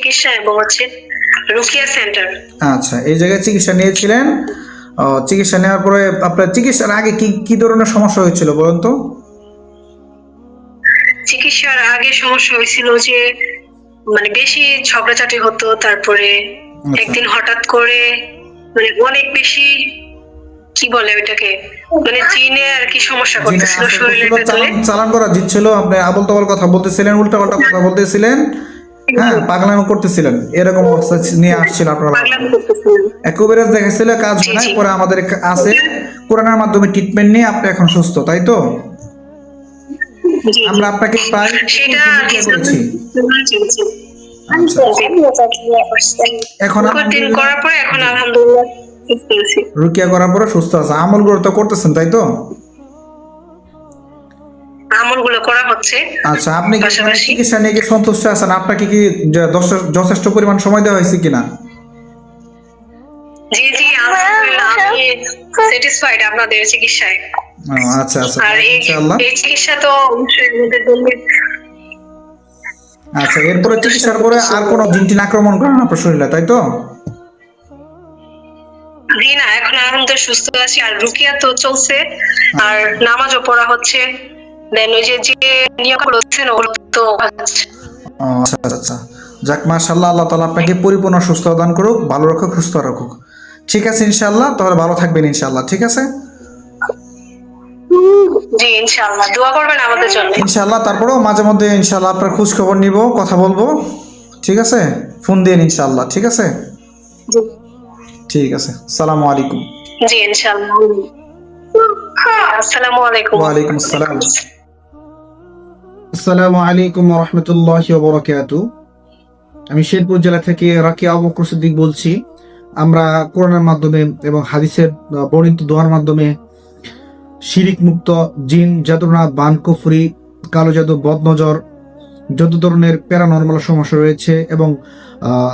চিকিৎসা এবং হচ্ছে রুকিয়া সেন্টার। আচ্ছা, এই জায়গায় চিকিৎসা নিয়েছিলেন। চিকিৎসা নেওয়ার পরে আপনার চিকিৎসার আগে কি কি ধরনের সমস্যা হয়েছিল বলুন তো? চিকিৎসার আগে সমস্যা হয়েছিল যে মানে বেশি ঝগড়াঝাটি হতো, তারপরে একদিন হঠাৎ করে মানে অনেক বেশি কি বলে ওইটাকে মানে জিনে আর কি সমস্যা করতেছিল শরীরের ভেতরে। চালান করা জিতছিল, আপনি আবল তাবল কথা বলতেছিলেন, উল্টাপাল্টা কথা বলতেছিলেন, হ্যাঁ, পাগলামি করতেছিলেন, এরকম অবস্থা নিয়ে আসছিল আপনার। একেবারে দেখাচ্ছিল কাজ হয় না, পরে আমাদের আছে কোরআনের মাধ্যমে ট্রিটমেন্ট নিয়ে আপনি এখন সুস্থ, তাই তো? আমরা আপনাকে প্রায় সেটা করেছি। এখন করার পরে এখন আলহামদুলিল্লাহ রুকিয়া করার পরে সুস্থ আছে, আমলগুলো তো করতেছেন, তাই তো? আমলগুলো করা হচ্ছে। আচ্ছা, আপনি কি চিকিৎসা নিয়ে কি সন্তুষ্ট আছেন? আপনাকে কি যথেষ্ট পরিমাণ সময় দেওয়া হয়েছে কিনা? জি জি, আলহামদুলিল্লাহ আমি স্যাটিসফাইড আপনাদের চিকিৎসায়। আচ্ছা আচ্ছা, আর ইনশাআল্লাহ। এই চিকিৎসা তো অবশ্যই আমাদের জন্য। আচ্ছা, এরপরে চিকিৎসার পরে আর কোনো জিনটিন আক্রমণ করে না আপনার শরীরে, তাই তো? জি না, এখন আলহামদুলিল্লাহ সুস্থ আছি। আর রুকিয়া তো চলছে, আর নামাজও পড়া হচ্ছে। দেন ওই যে নিয়মগুলো হচ্ছে না ওগুলো তো আচ্ছা আচ্ছা, যাক, মাশাআল্লাহ, আল্লাহ তাআলা আপনাকে পরিপূর্ণ সুস্থতা দান করুক, ভালো রাখুক, সুস্থ রাখুক। ঠিক আছে ইনশাআল্লাহ, তাহলে ভালো থাকবেন ইনশাআল্লাহ। ঠিক আছে, জি ইনশাআল্লাহ দোয়া করবেন আমাদের জন্য। ইনশাআল্লাহ। তারপরেও মাঝে মধ্যে ইনশাআল্লাহ আপনার খোঁজ খবর নিব, কথা বলবো, ঠিক আছে? ফোন দিন ইনশাআল্লাহ, ঠিক আছে? ঠিক আছে, আসসালামু আলাইকুম। জি ইনশাআল্লাহ, আসসালামু আলাইকুম। ওয়া আলাইকুম আসসালাম। আসসালামু আলাইকুম ওয়া রাহমাতুল্লাহি ওয়া বারাকাতুহু। আমি শেরপুর জেলা থেকে রাকিয়া আবু বকর সিদ্দিক বলছি। আমরা কোরআনের মাধ্যমে এবং হাদিসের বর্ণিত দোয়ার মাধ্যমে শিরিক মুক্ত, জিন, জাদুনাত, বান, কুফরি, কালো জাদু, বদনজর, যত ধরনের প্যারানর্মাল সমস্যা রয়েছে এবং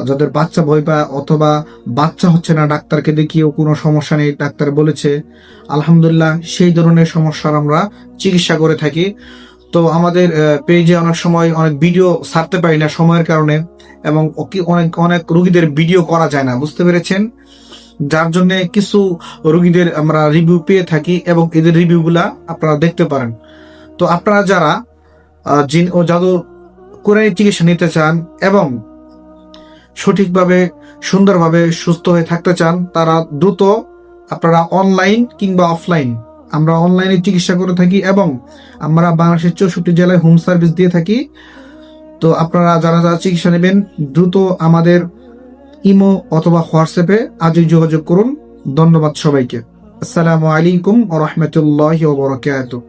যাদের বাচ্চা ভয় পায় অথবা বাচ্চা হচ্ছে না, ডাক্তারকে দেখিয়েও কোনো সমস্যা নেই, ডাক্তার বলেছে, আলহামদুলিল্লাহ, সেই ধরনের সমস্যার আমরা চিকিৎসা করে থাকি। তো আমাদের পেজে অনেক সময় অনেক ভিডিও ছাড়তে পারি না সময়ের কারণে, এবং অনেক অনেক রোগীদের ভিডিও করা যায় না, বুঝতে পেরেছেন? যার জন্য কিছু রোগীদের আমরা রিভিউ পেয়ে থাকি এবং এদের রিভিউগুলা আপনারা দেখতে পারেন। তো আপনারা যারা জিন ও জাদুর কোরআনী চিকিৎসা নিতে চান এবং সঠিকভাবে সুন্দরভাবে সুস্থ হয়ে থাকতে চান, তারা দ্রুত আপনারা অনলাইন কিংবা অফলাইন, আমরা অনলাইনে চিকিৎসা করে থাকি এবং আমরা বাংলাদেশের 64 জেলায় হোম সার্ভিস দিয়ে থাকি। তো আপনারা যারা যারা চিকিৎসা নেবেন দ্রুত আমাদের ইমো অথবা হোয়াটসঅ্যাপে আজই যোগাযোগ করুন। ধন্যবাদ সবাইকে। আসসালামু আলাইকুম ওয়া রাহমাতুল্লাহি ওয়া বারাকাতুহু।